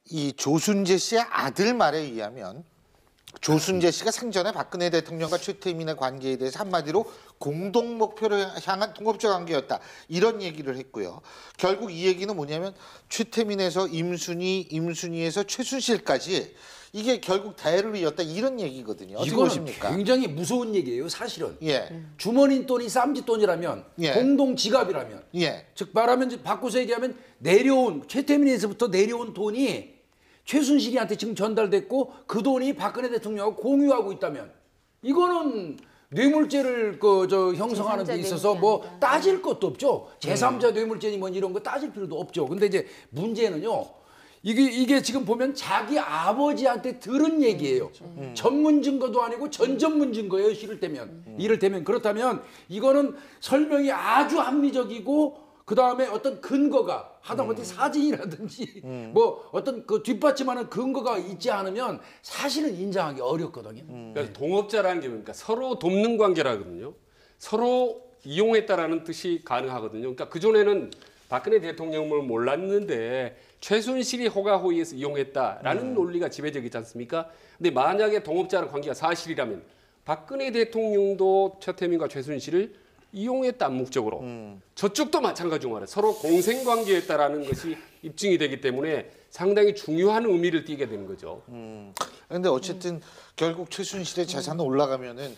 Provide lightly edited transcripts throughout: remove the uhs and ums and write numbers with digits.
이 조순재 씨의 아들 말에 의하면 조순재 씨가 생전에 박근혜 대통령과 최태민의 관계에 대해서 한마디로 공동 목표를 향한 동업자 관계였다. 이런 얘기를 했고요. 결국 이 얘기는 뭐냐면 최태민에서 임순희, 임순희에서 최순실까지 이게 결국 대를 이었다. 이런 얘기거든요. 어떻게 이거는 보십니까? 굉장히 무서운 얘기예요. 사실은. 예. 주머니 돈이 쌈짓돈이라면 예. 공동 지갑이라면 예. 즉 말하면 이제 바꿔서 얘기하면 내려온 최태민에서부터 내려온 돈이 최순실이한테 지금 전달됐고 그 돈이 박근혜 대통령하고 공유하고 있다면 이거는 뇌물죄를 형성하는 데 있어서 뭐 따질 것도 없죠. 제3자 뇌물죄니 뭐 이런 거 따질 필요도 없죠. 근데 이제 문제는요. 이게 지금 보면 자기 아버지한테 들은 얘기예요. 전문 증거도 아니고 전전문 증거예요. 이를테면 그렇다면 이거는 설명이 아주 합리적이고 그 다음에 어떤 근거가 하다못해 사진이라든지 뭐 어떤 그 뒷받침하는 근거가 있지 않으면 사실은 인정하기 어렵거든요. 그러니까 동업자라는 게 뭡니까? 서로 돕는 관계라거든요. 서로 이용했다라는 뜻이 가능하거든요. 그러니까 그전에는 박근혜 대통령을 몰랐는데 최순실이 호가호위해서 이용했다라는 논리가 지배적이지 않습니까? 근데 만약에 동업자의 관계가 사실이라면 박근혜 대통령도 최태민과 최순실을 이용했다 암묵적으로 저쪽도 마찬가지로 말해요. 서로 공생관계였다라는 것이 입증이 되기 때문에 상당히 중요한 의미를 띠게 되는 거죠. 그런데 어쨌든 결국 최순실의 재산은 올라가면은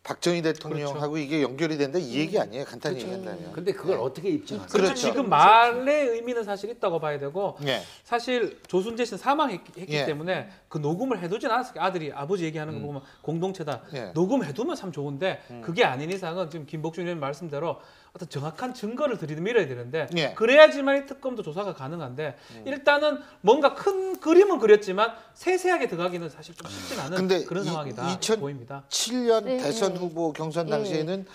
박정희 대통령하고 그렇죠. 이게 연결이 된다 이 얘기 아니에요. 간단히 얘기한다면. 근데 그걸 어떻게 입증하세요? 그렇죠. 지금 말의 의미는 사실 있다고 봐야 되고 예. 사실 조순재 씨는 사망했기 예. 때문에 그 녹음을 해두진 않았어요. 아들이 아버지 얘기하는 거 보면 공동체다. 예. 녹음해두면 참 좋은데 그게 아닌 이상은 지금 김복준 의원 말씀대로 어떤 정확한 증거를 들이밀어야 되는데 예. 그래야지만 이 특검도 조사가 가능한데 일단은 뭔가 큰 그림은 그렸지만 세세하게 들어가기는 사실 좀 쉽진 않은 그런 상황이다 보입니다. 2007년 대선 후보 경선 당시에는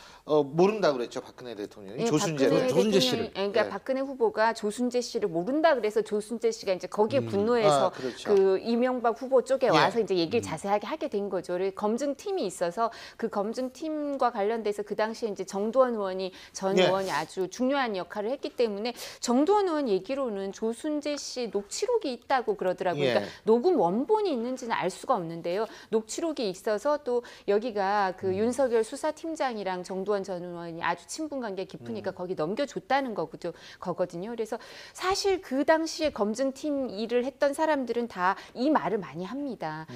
모른다 그랬죠. 박근혜 대통령이 조순재 씨를. 그러니까 박근혜 후보가 조순재 씨를 모른다 그래서 조순재 씨가 이제 거기에 분노해서 그렇죠. 그 이명박 후보 쪽에 와서 이제 얘기를 자세하게 하게 된 거죠. 검증팀이 있어서 그 검증팀과 관련돼서 그 당시에 이제 정두원 의원이 전 의원이 아주 중요한 역할을 했기 때문에 정두원 의원 얘기로는 조순재 씨 녹취록이 있다고 그러더라고요. 그러니까 녹음 원본이 있는지는 알 수가 없는데요. 녹취록이 있어서 또 여기가 그 윤석열 수사팀장이랑 정두원 전 의원이 아주 친분 관계 깊으니까 거기 넘겨줬다는 거거든요. 그래서 사실 그 당시에 검증팀 일을 했던 사람들은 다 이 말을 많이 합니다.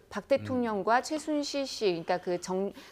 박 대통령과 최순실 씨, 그러니까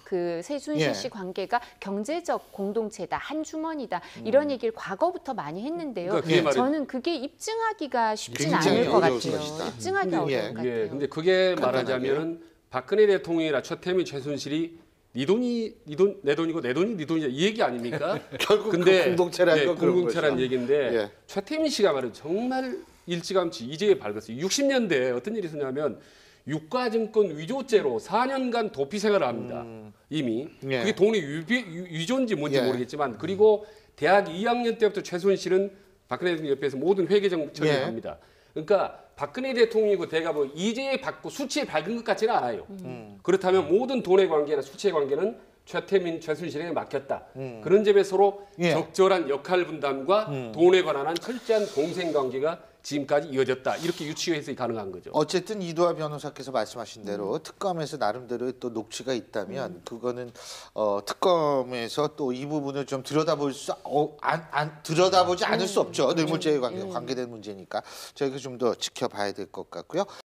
그 최순실 씨 관계가 경제적 공동체다, 한 주머니다 이런 얘기를 과거부터 많이 했는데요. 그러니까 저는 그게 입증하기가 쉽진 않을 것 같아요. 입증하기 어려운 것 같아요. 근데 그게 말하자면은 박근혜 대통령이나 최태민, 최순실이 네 돈이 네 돈, 내 돈이고 내 돈이 네 돈이다 이 얘기 아닙니까? 결국 근데 그 공동체라는 건 공동체라는 얘기인데 최태민 씨가 말은 정말 일찌감치 이제에 밝았어요. 60년대에 어떤 일이 있었냐면 유가증권 위조죄로 4년간 도피 생활을 합니다. 이미 그게 돈이 위조인지 뭔지 모르겠지만 그리고 대학 2학년 때부터 최순실은 박근혜 대통령 옆에서 모든 회계정 처리를 합니다. 그러니까 박근혜 대통령이고 대가 뭐 이제에 받고 수치에 밝은 것 같지는 않아요. 그렇다면 모든 돈의 관계나 수치의 관계는 최태민, 최순실에게 맡겼다. 그런 점에 서로 적절한 역할 분담과 돈에 관한 철저한 공생관계가 지금까지 이어졌다. 이렇게 유추해서 가능한 거죠. 어쨌든 이두하 변호사께서 말씀하신 대로 특검에서 나름대로 또 녹취가 있다면 그거는 특검에서 또 이 부분을 좀 들여다보지 않을 수 없죠. 뇌물죄에 관계된 문제니까 저희가 좀 더 지켜봐야 될 것 같고요.